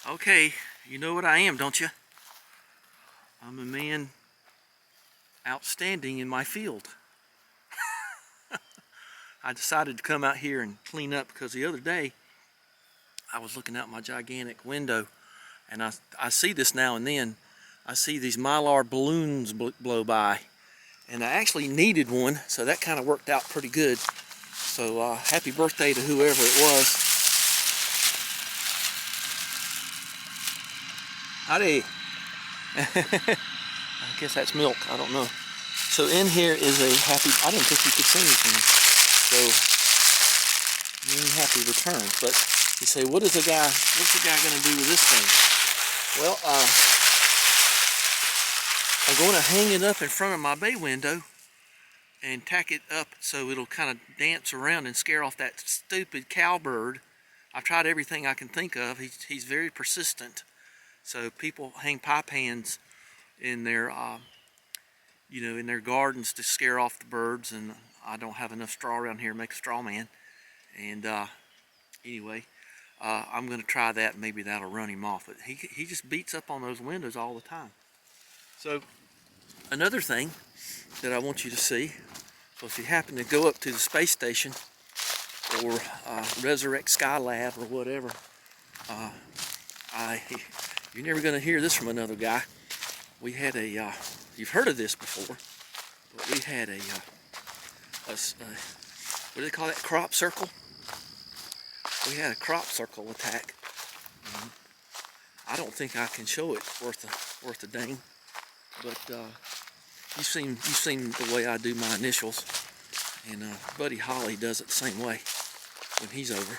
Okay, you know what I am, don't you? I'm a man outstanding in my field. I decided to come out here and clean up because the other day I was looking out my gigantic window and I see this now and then. I see these mylar balloons blow by, and I actually needed one, so that kind of worked out pretty good. So happy birthday to whoever it was. Howdy. I guess that's milk, I don't know. So in here is a happy, I didn't think you could see anything. So many happy returns. But you say, what's the guy gonna do with this thing? Well, I'm going to hang it up in front of my bay window and tack it up so it'll kind of dance around and scare off that stupid cowbird. I've tried everything I can think of. He's very persistent. So people hang pie pans in their, in their gardens to scare off the birds, and I don't have enough straw around here to make a straw man. And anyway, I'm going to try that, and maybe that'll run him off. But he just beats up on those windows all the time. So another thing that I want you to see, so if you happen to go up to the space station or Resurrect Skylab or whatever, you're never going to hear this from another guy. We had a, you've heard of this before, but we had a what do they call that, crop circle? We had a crop circle attack. I don't think I can show it worth a dang, but you've seen the way I do my initials, and Buddy Holly does it the same way when he's over.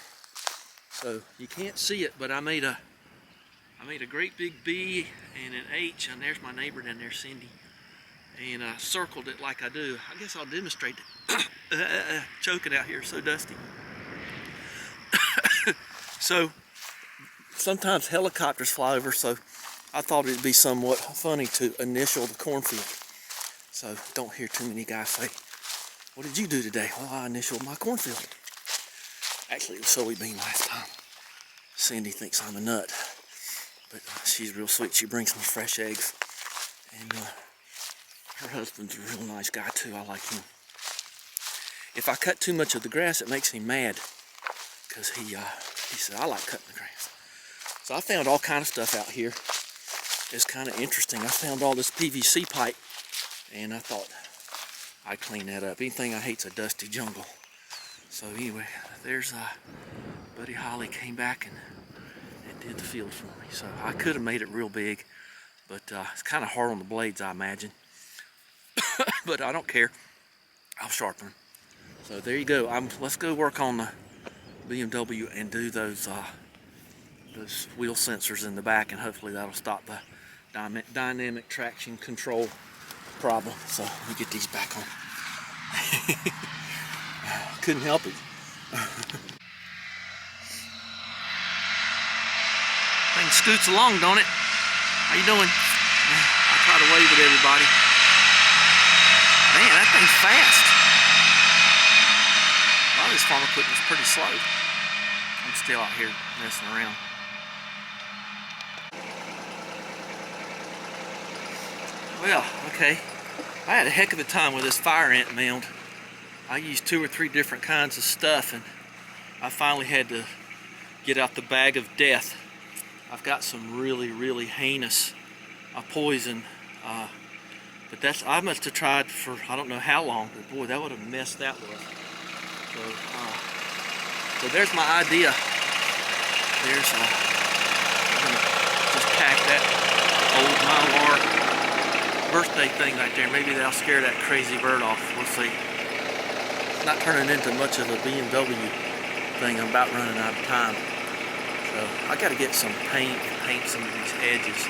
So you can't see it, but I made a great big B and an H, and there's my neighbor down there, Cindy, and I circled it like I do. I guess I'll demonstrate it. Choking out here, so dusty. So sometimes helicopters fly over, so I thought it'd be somewhat funny to initial the cornfield. So don't hear too many guys say, "What did you do today?" Well, I initialed my cornfield. Actually, it was soybean last time. Cindy thinks I'm a nut, but she's real sweet. She brings me fresh eggs, and her husband's a real nice guy too. I like him. If I cut too much of the grass, it makes him mad, because he said, "I like cutting the grass." So I found all kind of stuff out here. It's kind of interesting. I found all this PVC pipe, and I thought I'd clean that up. Anything I hate's a dusty jungle. So anyway, there's Buddy Holly came back and did the field for me. So I could have made it real big, but it's kind of hard on the blades, I imagine. But I don't care. I'll sharpen them. So there you go. Let's go work on the BMW and do those wheel sensors in the back, and hopefully that'll stop the dynamic traction control problem. So let me get these back on. Couldn't help it. Thing scoots along, don't it? How you doing? I try to wave at everybody. Man, that thing's fast. A lot of this farm equipment's pretty slow. I'm still out here messing around. Well, okay. I had a heck of a time with this fire ant mound. I used 2 or 3 different kinds of stuff, and I finally had to get out the bag of death. I've got some really, really heinous poison, but I must have tried for I don't know how long, but boy, that would have messed that with. So there's my idea. There's I'm gonna just pack that old mylar birthday thing right there. Maybe that'll scare that crazy bird off. We'll see. It's not turning into much of a BMW thing. I'm about running out of time. So I got to get some paint and paint some of these edges.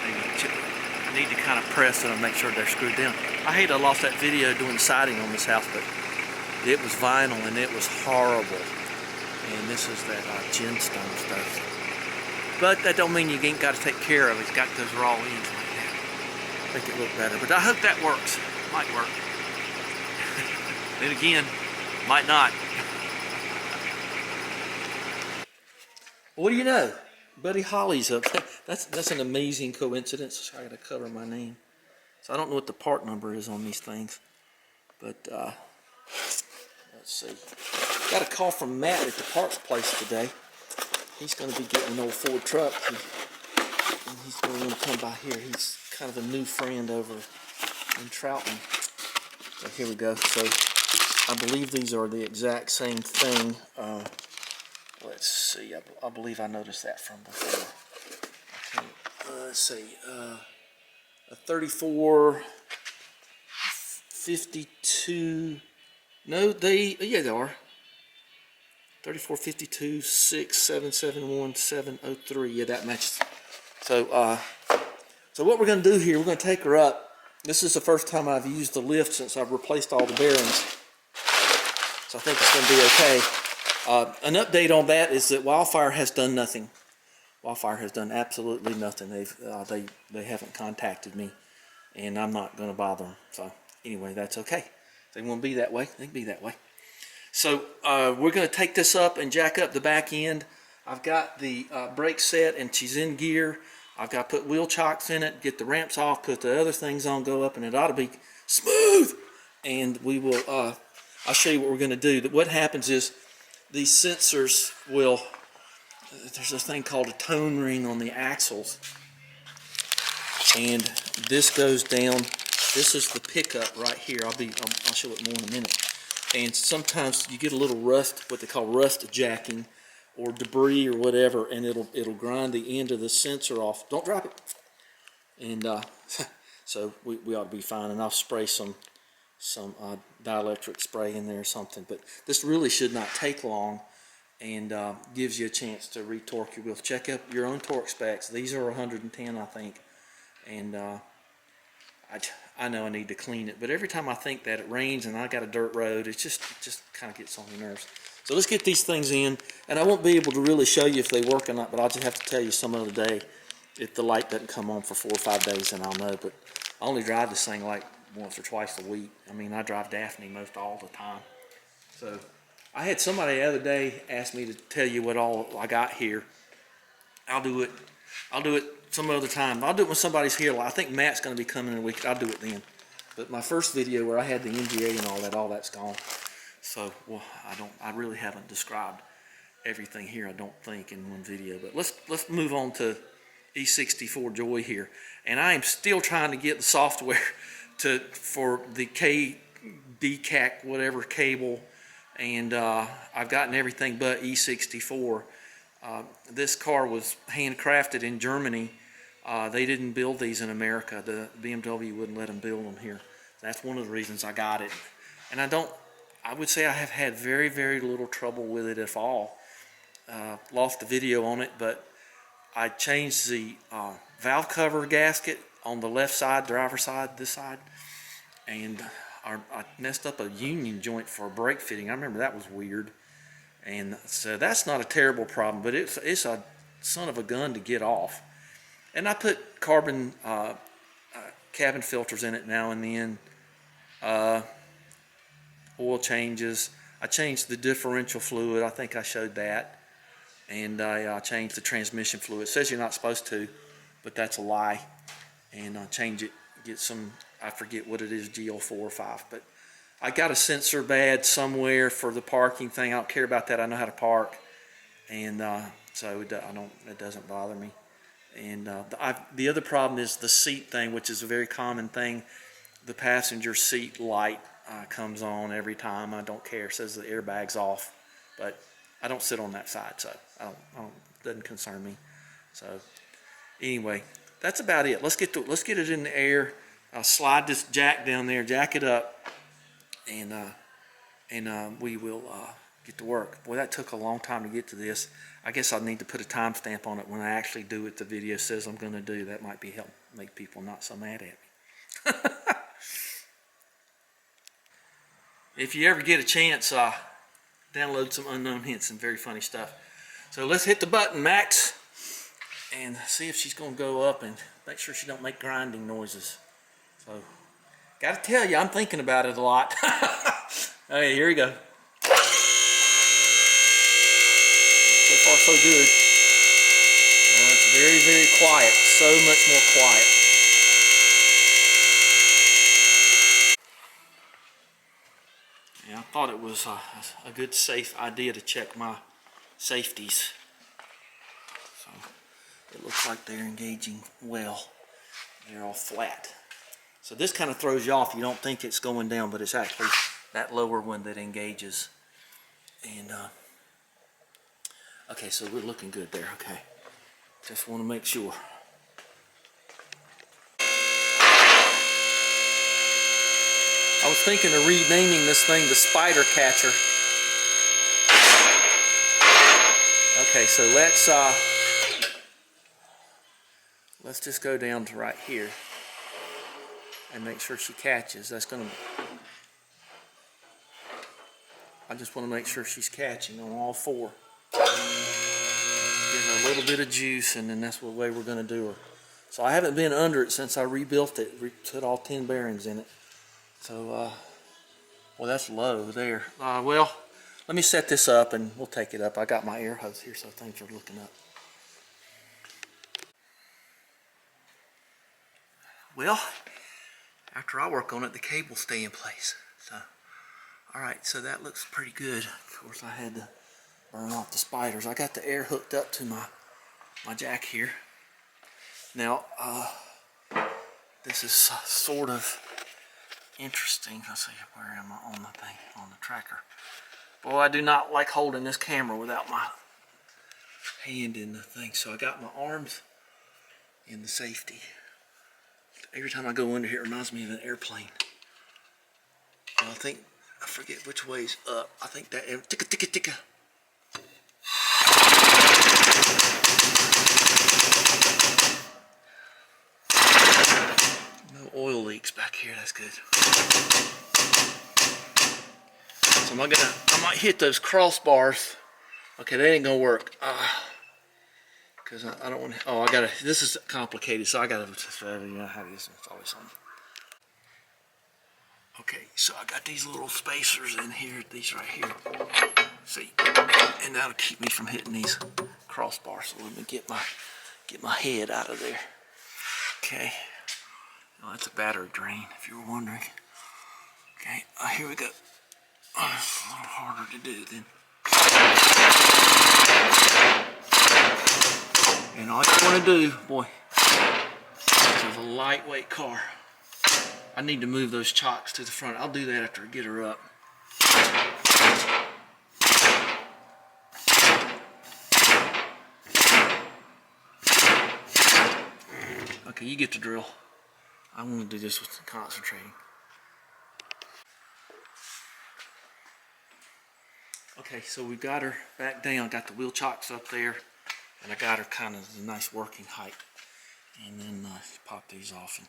I need to kind of press it and make sure they're screwed down. I hate I lost that video doing siding on this house, but it was vinyl and it was horrible. And this is that gemstone stuff. But that don't mean you ain't got to take care of it. It's got those raw ends like that. Make it look better. But I hope that works. Might work. Then again, might not. What do you know? Buddy Holly's up. That's an amazing coincidence. I gotta cover my name. So I don't know what the part number is on these things. But let's see. Got a call from Matt at the parts place today. He's gonna be getting an old Ford truck. And he's going to come by here. He's kind of a new friend over in Trouton. So here we go. So I believe these are the exact same thing. Let's see. I believe I noticed that from before. Okay. Let's see. A 3452. No, yeah, they are. 3452 6771703. Yeah, that matches. So what we're going to do here, we're going to take her up. This is the first time I've used the lift since I've replaced all the bearings. So I think it's going to be okay. An update on that is that Wildfire has done nothing. Wildfire has done absolutely nothing. They haven't contacted me, and I'm not going to bother them. So anyway, that's okay. If they want to be that way, they can be that way. So we're going to take this up and jack up the back end. I've got the brake set and she's in gear. I've got to put wheel chocks in it, get the ramps off, put the other things on, go up, and it ought to be smooth. And we will, I'll show you what we're going to do. What happens is these sensors will, there's a thing called a tone ring on the axles. And this goes down, this is the pickup right here. I'll show it more in a minute. And sometimes you get a little rust, what they call rust jacking, or debris or whatever, and it'll grind the end of the sensor off. Don't drop it. And so we ought to be fine. And I'll spray some dielectric spray in there or something. But this really should not take long, and gives you a chance to retorque your wheels. Check up your own torque specs. These are 110, I think. And I know I need to clean it, but every time I think that it rains and I got a dirt road, it just kind of gets on your nerves. So let's get these things in, and I won't be able to really show you if they work or not, but I'll just have to tell you some other day if the light doesn't come on for 4 or 5 days, and I'll know. But I only drive this thing like once or twice a week. I mean, I drive Daphne most all the time. So I had somebody the other day ask me to tell you what all I got here. I'll do it some other time. I'll do it when somebody's here. I think Matt's going to be coming in a week. I'll do it then. But my first video where I had the NGA and all that's gone. So, well, I really haven't described everything here, I don't think, in one video. But let's move on to E64 Joy here. And I am still trying to get the software for the DCAC whatever cable, and I've gotten everything but E64. This car was handcrafted in Germany. They didn't build these in America. The BMW wouldn't let them build them here. That's one of the reasons I got it. And I would say I have had very, very little trouble with it, if all. Lost the video on it, but I changed the valve cover gasket on the left side, driver's side, this side, and I messed up a union joint for a brake fitting. I remember that was weird. And so that's not a terrible problem, but it's a son of a gun to get off. And I put carbon cabin filters in it now and then. Oil changes. I changed the differential fluid. I think I showed that. And I changed the transmission fluid. It says you're not supposed to, but that's a lie. And change it, get some, I forget what it is, GL4 or 5, but I got a sensor bad somewhere for the parking thing. I don't care about that. I know how to park, and so it doesn't bother me. And the other problem is the seat thing, which is a very common thing. The passenger seat light comes on every time. I don't care. It says the airbag's off, but I don't sit on that side, so it doesn't concern me. So anyway, that's about it. Let's get it in the air. I'll slide this jack down there, jack it up. And we will get to work. Boy, that took a long time to get to this. I guess I'll need to put a timestamp on it when I actually do what the video says I'm going to do. That might be help make people not so mad at me. If you ever get a chance, download some Unknown Hints and very funny stuff. So let's hit the button, Max, and see if she's going to go up, and make sure she don't make grinding noises. So. Gotta tell you, I'm thinking about it a lot. Okay, here we go. So far, so good. Very, very quiet. So much more quiet. Yeah, I thought it was a good, safe idea to check my safeties. So it looks like they're engaging well. They're all flat. So this kind of throws you off. You don't think it's going down, but it's actually that lower one that engages. And okay, so we're looking good there. Okay, just want to make sure. I was thinking of renaming this thing the Spider Catcher. Okay, so let's just go down to right here and make sure she catches. I just want to make sure she's catching on all four. Give her a little bit of juice, and then that's the way we're going to do her. So I haven't been under it since I rebuilt it, put all 10 bearings in it. So, well, that's low there. Well, let me set this up and we'll take it up. I got my air hose here, so things are looking up. Well, after I work on it, the cables stay in place. So, all right, so that looks pretty good. Of course, I had to burn off the spiders. I got the air hooked up to my jack here. Now, this is sort of interesting. Let's see, where am I on the thing, on the tracker? Boy, I do not like holding this camera without my hand in the thing. So I got my arms in the safety. Every time I go under here, it reminds me of an airplane. Well, I forget which way's up. I think that, ticka, ticka, ticka. No oil leaks back here, that's good. So I might hit those crossbars. Okay, that ain't gonna work. Because I don't want to, this is complicated, so I gotta, you know how this is always on. Okay, so I got these little spacers in here, these right here. See, and that'll keep me from hitting these crossbars. So let me get my head out of there. Okay, oh, that's a battery drain, if you were wondering. Okay, here we go. Oh, it's a little harder to do then. And all you want to do, boy, this is a lightweight car. I need to move those chocks to the front. I'll do that after I get her up. Okay, you get the drill. I'm going to do this with concentrating. Okay, so we got her back down, got the wheel chocks up there, and I got her kind of a nice working height. And then pop these off. And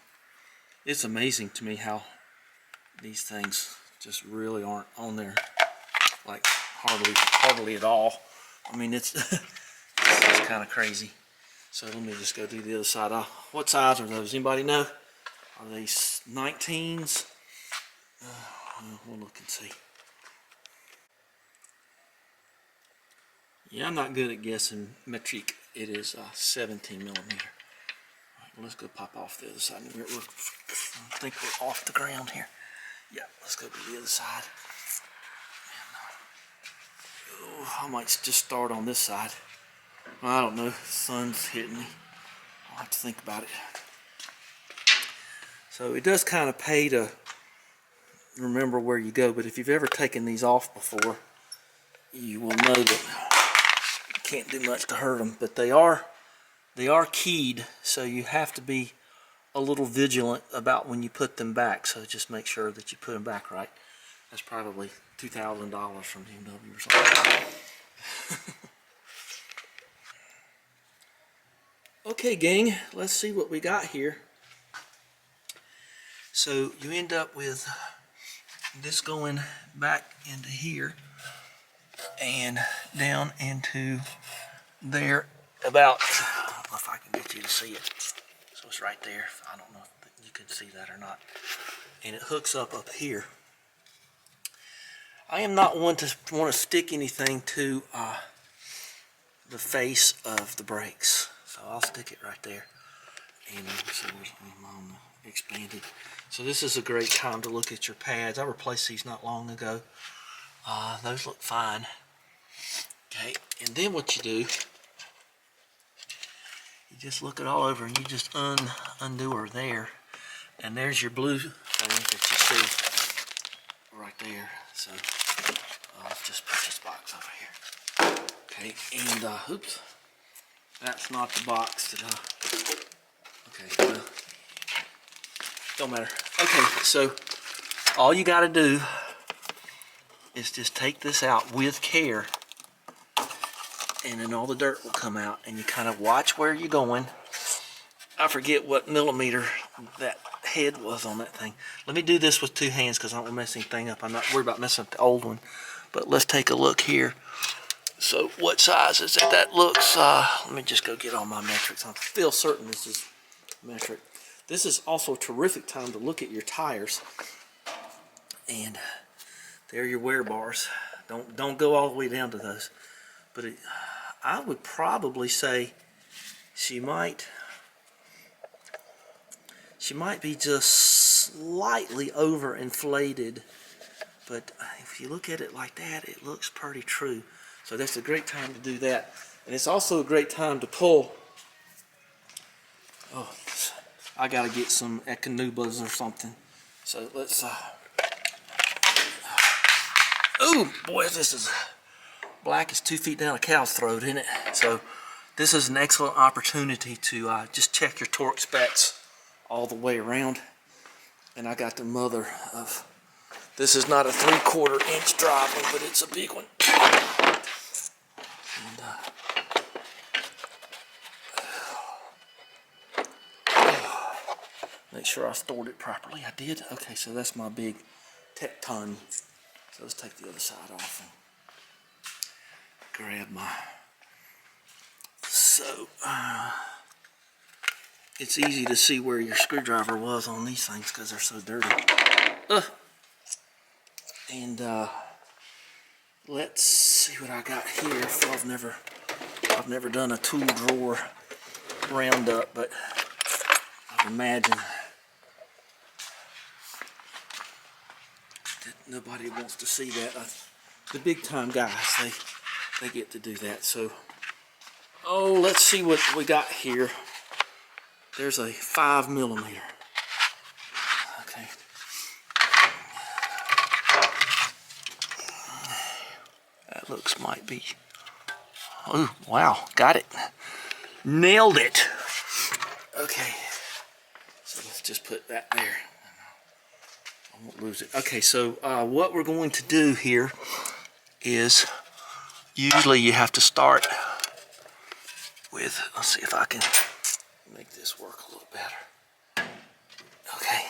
it's amazing to me how these things just really aren't on there, like hardly at all. I mean, it's kind of crazy. So let me just go do the other side. What size are those? Anybody know? Are they 19s? We'll look and see. Yeah, I'm not good at guessing metric. It is 17 millimeter. All right, well, let's go pop off the other side. I think we're off the ground here. Yeah, let's go to the other side. And, I might just start on this side. I don't know. The sun's hitting me. I'll have to think about it. So it does kind of pay to remember where you go, but if you've ever taken these off before, you will know that can't do much to hurt them, but they are keyed, so you have to be a little vigilant about when you put them back. So just make sure that you put them back right. That's probably $2,000 from BMW or something. Okay, gang, let's see what we got here. So you end up with this going back into here and down into there about, I don't know if I can get you to see it. So it's right there. I don't know if you can see that or not. And it hooks up here. I am not one to want to stick anything to the face of the brakes. So I'll stick it right there. And so there's mine expanded. So this is a great time to look at your pads. I replaced these not long ago. Those look fine. Okay, and then what you do, you just look it all over and you just undo her there. And there's your blue thing that you see right there. So I'll just put this box over here. Okay, and oops, that's not the box that okay, well, don't matter. Okay, so all you got to do is just take this out with care, and then all the dirt will come out, and you kind of watch where you're going. I forget what millimeter that head was on that thing. Let me do this with two hands because I don't want to mess anything up. I'm not worried about messing up the old one. But let's take a look here. So what size is it? That looks, let me just go get all my metrics. I'm still certain this is metric. This is also a terrific time to look at your tires. And there are your wear bars. Don't go all the way down to those. But I would probably say she might be just slightly overinflated, but if you look at it like that, it looks pretty true. So that's a great time to do that. And it's also a great time to pull. Oh, I gotta get some Ecanubas or something. So let's, oh boy, this is black as 2 feet down a cow's throat, isn't it? So this is an excellent opportunity to just check your torque specs all the way around. And I got the mother of, this is not a 3/4 inch drive one, but it's a big one. And, make sure I stored it properly. I did. Okay, so that's my big Tecton. So let's take the other side off and grab my, so it's easy to see where your screwdriver was on these things because they're so dirty. And let's see what I got here. So I've never done a tool drawer roundup, but I imagine that nobody wants to see that. The big time guys, they get to do that. So, oh, let's see what we got here. There's a 5mm. Okay. That looks might be. Oh, wow. Got it. Nailed it. Okay. So let's just put that there. I won't lose it. Okay, so what we're going to do here is usually you have to start with, let's see if I can make this work a little better. Okay,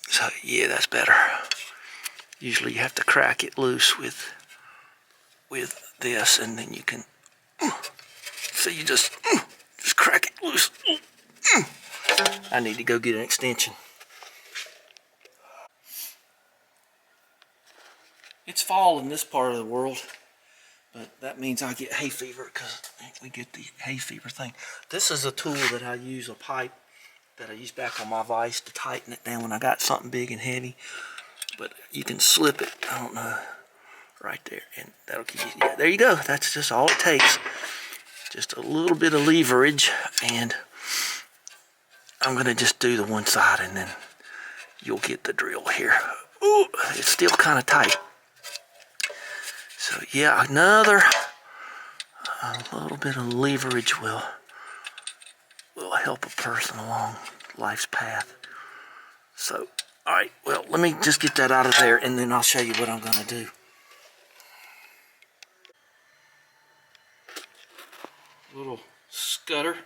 so yeah, that's better. Usually you have to crack it loose with this, and then you can, so you just crack it loose. I need to go get an extension. It's fall in this part of the world, but that means I get hay fever because we get the hay fever thing. This is a tool that I use, a pipe that I use back on my vise to tighten it down when I got something big and heavy. But you can slip it, I don't know, right there, and that'll keep you, yeah, there you go. That's just all it takes. Just a little bit of leverage, and I'm gonna just do the one side, and then you'll get the drill here. Ooh, it's still kind of tight. So yeah, a little bit of leverage will help a person along life's path. So, all right, well, let me just get that out of there, and then I'll show you what I'm gonna do. Little scudder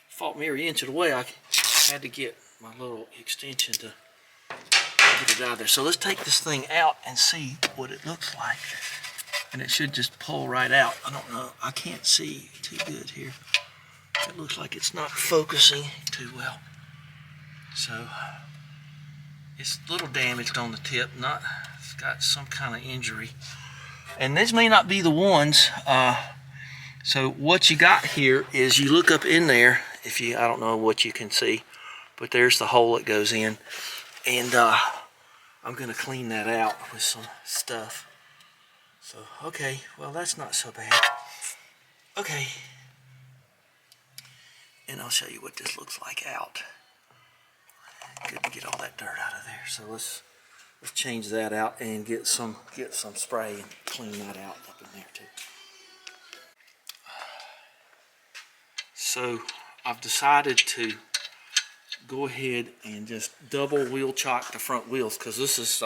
fought me every inch of the way. I had to get my little extension to get it out of there. So let's take this thing out and see what it looks like. And it should just pull right out. I don't know. I can't see too good here. It looks like it's not focusing too well. So it's a little damaged on the tip. It's got some kind of injury. And these may not be the ones. So what you got here is you look up in there, I don't know what you can see, but there's the hole that goes in. And I'm gonna clean that out with some stuff. So, okay, well that's not so bad. Okay. And I'll show you what this looks like out. Good to get all that dirt out of there. So let's change that out and get some spray and clean that out up in there too. So I've decided to go ahead and just double wheel chock the front wheels because this is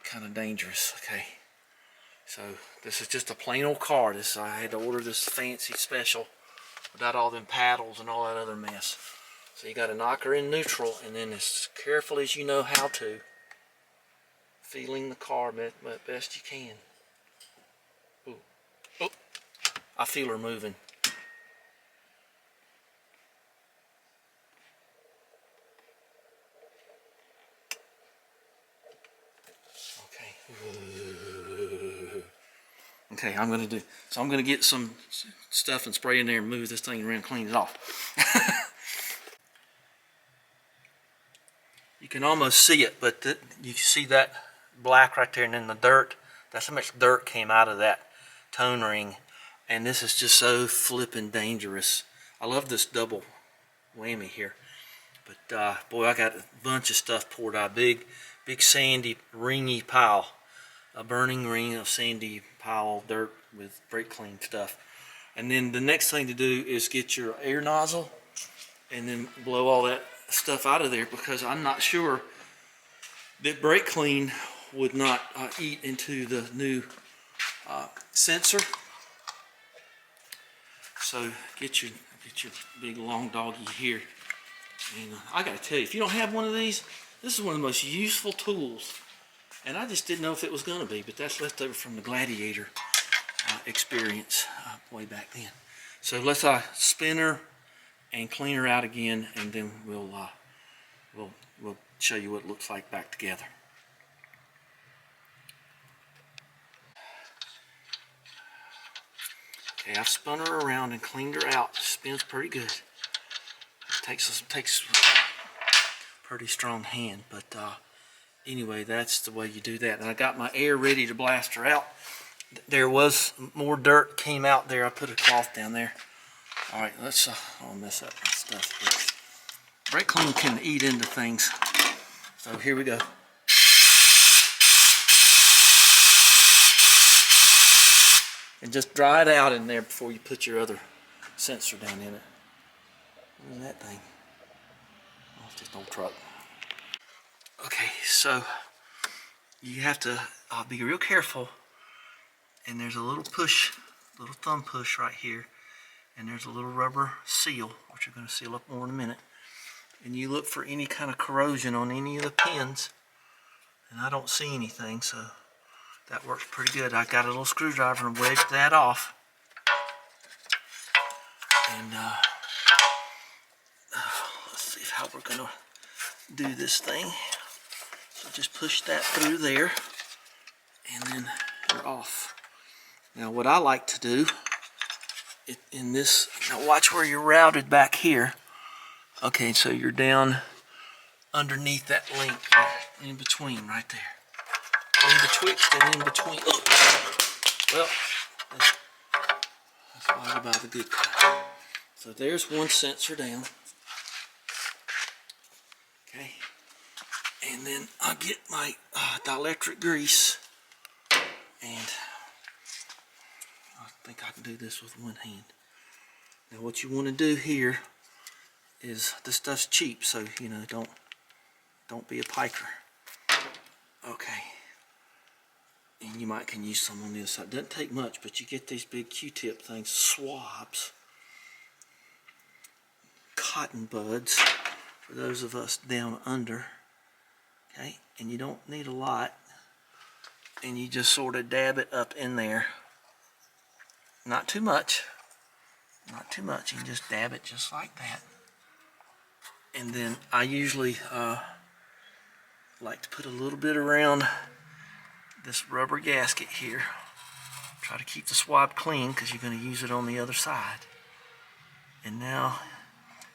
kind of dangerous. Okay, so this is just a plain old car. I had to order this fancy special without all them paddles and all that other mess. So you got to knock her in neutral, and then as careful as you know how to, feeling the car best you can. Ooh. Oh, I feel her moving. Okay, I'm gonna get some stuff and spray in there and move this thing around and clean it off. You can almost see it, but you see that black right there, and then the dirt. That's how much dirt came out of that tone ring, and this is just so flippin' dangerous. I love this double whammy here, but boy, I got a bunch of stuff poured out. Big sandy, ringy pile. A burning ring of sandy pile of dirt with brake clean stuff. And then the next thing to do is get your air nozzle and then blow all that stuff out of there, because I'm not sure that brake clean would not eat into the new sensor. So get your big long doggy here. And I gotta tell you, if you don't have one of these, this is one of the most useful tools. And I just didn't know if it was going to be, but that's left over from the Gladiator experience way back then. So let's spin her and clean her out again, and then we'll show you what it looks like back together. Okay, I've spun her around and cleaned her out. Spins pretty good. It takes pretty strong hand, but anyway, that's the way you do that. And I got my air ready to blast her out. There was more dirt came out there. I put a cloth down there. All right, let's I'll mess up my stuff here. Brake clean can eat into things. So here we go. And just dry it out in there before you put your other sensor down in it. Look at that thing. Oh, it's just an old truck. Okay, so you have to be real careful, and there's a little thumb push right here, and there's a little rubber seal, which you're going to seal up more in a minute, and you look for any kind of corrosion on any of the pins, and I don't see anything, so that works pretty good. I got a little screwdriver and wedged that off, and let's see how we're going to do this thing. So just push that through there, and then you're off. Now what I like to do now watch where you're routed back here. Okay, so you're down underneath that link, in between right there. In betwixt and in between. Oh. Well, that's why I buy the good kind. So there's one sensor down. Okay. And then I'll get my dielectric grease, and I think I can do this with one hand. Now what you want to do here is, this stuff's cheap, so you know, don't be a piker. Okay. And you can use some on this side. Doesn't take much, but you get these big Q-tip things, swabs, cotton buds for those of us down under. Okay, and you don't need a lot, and you just sort of dab it up in there. Not too much, not too much. You can just dab it just like that. And then I usually like to put a little bit around this rubber gasket here. Try to keep the swab clean because you're going to use it on the other side. And now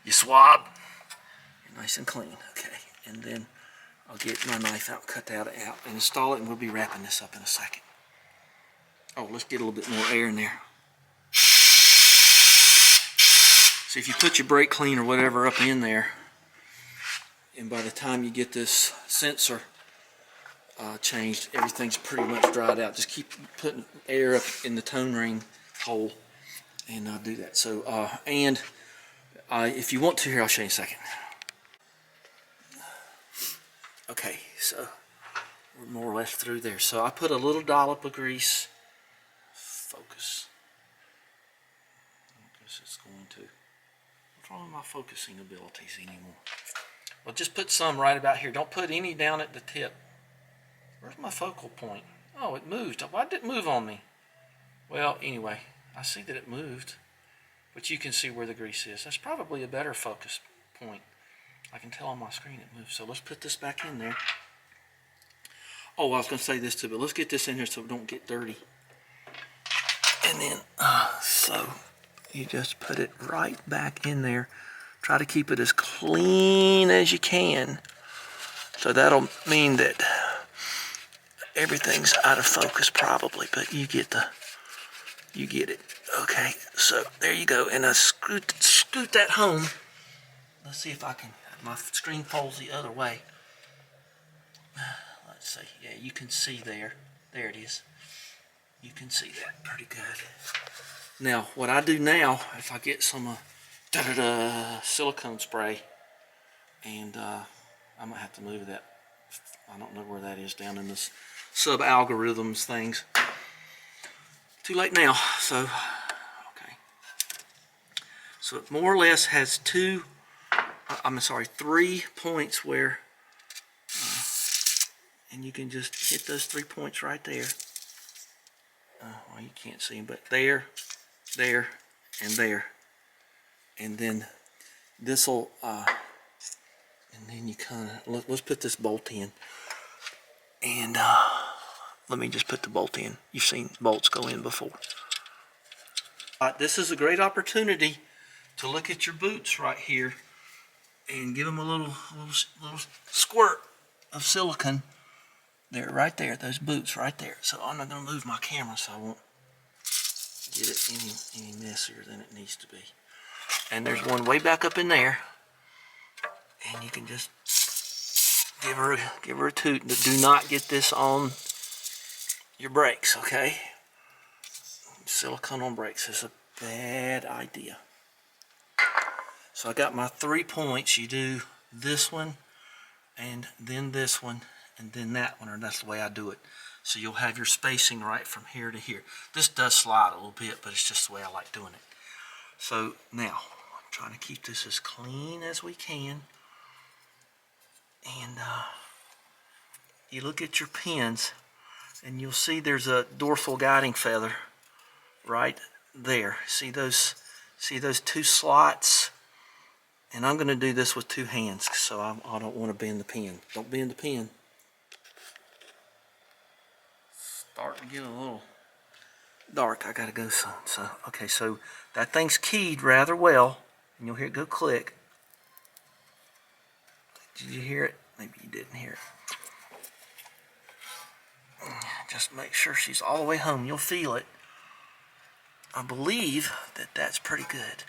you swab. You're nice and clean. Okay. And then I'll get my knife out, cut that out, and install it, and we'll be wrapping this up in a second. Oh, let's get a little bit more air in there. So if you put your brake clean or whatever up in there, and by the time you get this sensor changed, everything's pretty much dried out. Just keep putting air up in the tone ring hole, and I'll do that. So, if you want to, here, I'll show you in a second. Okay, so we're more or less through there. So I put a little dollop of grease. Focus. I guess it's going to. What's wrong with my focusing abilities anymore? Well, just put some right about here. Don't put any down at the tip. Where's my focal point? Oh, it moved. Why did it move on me? Well, anyway, I see that it moved. But you can see where the grease is. That's probably a better focus point. I can tell on my screen it moves. So let's put this back in there. Oh, I was going to say this too, but let's get this in here so it don't get dirty. And then, so you just put it right back in there. Try to keep it as clean as you can. So that'll mean that everything's out of focus probably, but you get it. Okay, so there you go. And I scoot that home. Let's see if I can, my screen folds the other way. Let's see, yeah, you can see there. There it is. You can see that pretty good. Now, what I do now, if I get some silicone spray, and I might have to move that. I don't know where that is down in this sub-algorithms things. Too late now, so, okay. So it more or less has three points where, and you can just hit those 3 points right there. Well, you can't see them, but there, and there. And then this'll, and then you kind of, let's put this bolt in. And let me just put the bolt in. You've seen bolts go in before. This is a great opportunity to look at your boots right here and give them a little squirt of silicone. There, right there, those boots right there. So I'm not going to move my camera so I won't get it any messier than it needs to be. And there's one way back up in there, and you can just give her a toot. Do not get this on your brakes, okay? Silicone on brakes is a bad idea. So I got my 3 points. You do this one, and then this one, and then that one, or that's the way I do it. So you'll have your spacing right from here to here. This does slide a little bit, but it's just the way I like doing it. So now, I'm trying to keep this as clean as we can. And you look at your pins, and you'll see there's a dorsal guiding feather right there. See those 2 slots? And I'm going to do this with 2 hands, so I don't want to bend the pin. Don't bend the pin. Starting to get a little dark. I got to go soon. So, okay, so that thing's keyed rather well, and you'll hear it go click. Did you hear it? Maybe you didn't hear it. Just make sure she's all the way home. You'll feel it. I believe that that's pretty good.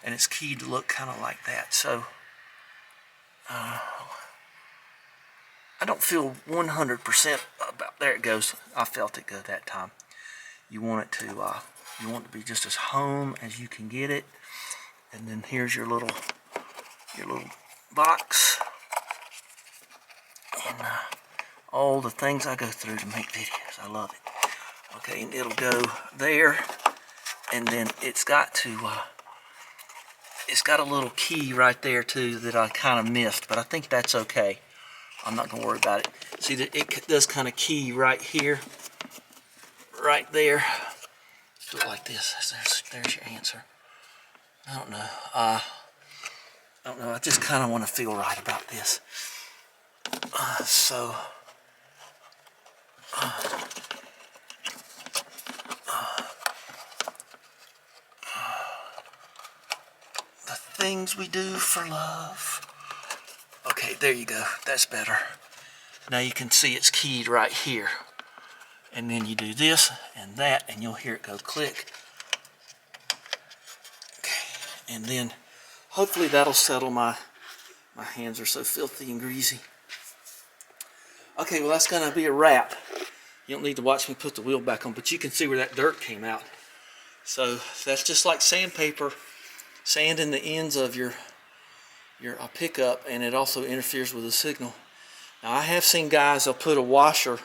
And it's keyed to look kind of like that. So, I don't feel 100% about, there it goes. I felt it go that time. You want it to be just as home as you can get it. And then here's your little box. And all the things I go through to make videos. I love it. Okay, and it'll go there. And then it's got a little key right there too that I kind of missed, but I think that's okay. I'm not going to worry about it. See that it does kind of key right here, right there. Do it like this. There's your answer. I don't know. I just kind of want to feel right about this. things we do for love. Okay, there you go. That's better. Now you can see it's keyed right here. And then you do this and that, and you'll hear it go click. Okay, and then hopefully that'll settle my hands are so filthy and greasy. Okay, well that's gonna be a wrap. You don't need to watch me put the wheel back on, but you can see where that dirt came out. So that's just like sandpaper, sanding the ends of your pickup, and it also interferes with the signal. Now I have seen guys, they'll put a washer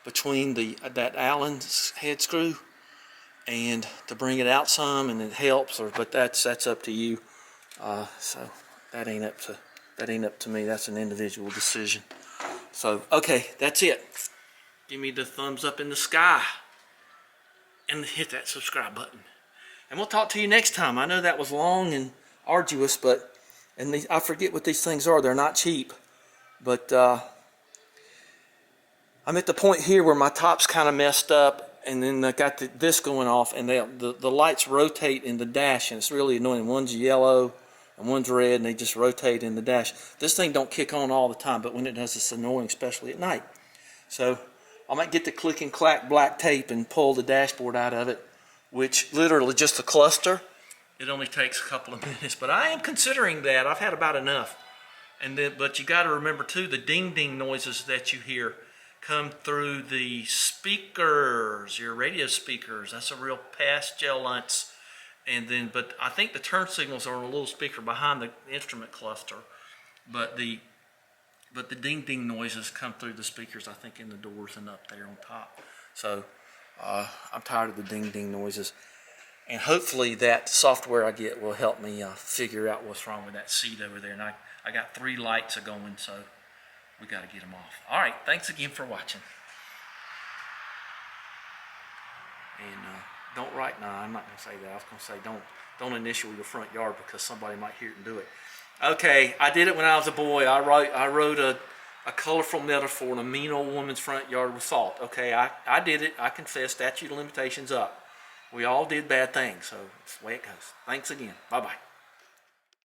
between that Allen head screw and to bring it out some, and it helps, but that's up to you. So that ain't up to me. That's an individual decision. So okay, that's it. Give me the thumbs up in the sky and hit that subscribe button. And we'll talk to you next time. I know that was long and arduous, but I forget what these things are. They're not cheap, but I'm at the point here where my top's kind of messed up, and then I got this going off, and the lights rotate in the dash, and it's really annoying. One's yellow and one's red, and they just rotate in the dash. This thing don't kick on all the time, but when it does, it's annoying, especially at night. So I might get the click and clack black tape and pull the dashboard out of it, which literally just a cluster. It only takes a couple of minutes, but I am considering that. I've had about enough. But you got to remember too, the ding ding noises that you hear come through the speakers, your radio speakers. That's a real pestilence. But I think the turn signals are on a little speaker behind the instrument cluster. But the ding ding noises come through the speakers, I think, in the doors and up there on top. So I'm tired of the ding ding noises. And hopefully that software I get will help me figure out what's wrong with that seat over there. And I got 3 lights going, so we got to get them off. All right, thanks again for watching. And don't write, no, I'm not going to say that. I was going to say don't initial your front yard because somebody might hear it and do it. Okay, I did it when I was a boy. I wrote a colorful metaphor in a mean old woman's front yard with salt. Okay, I did it. I confess, statute of limitations up. We all did bad things, so it's the way it goes. Thanks again. Bye-bye.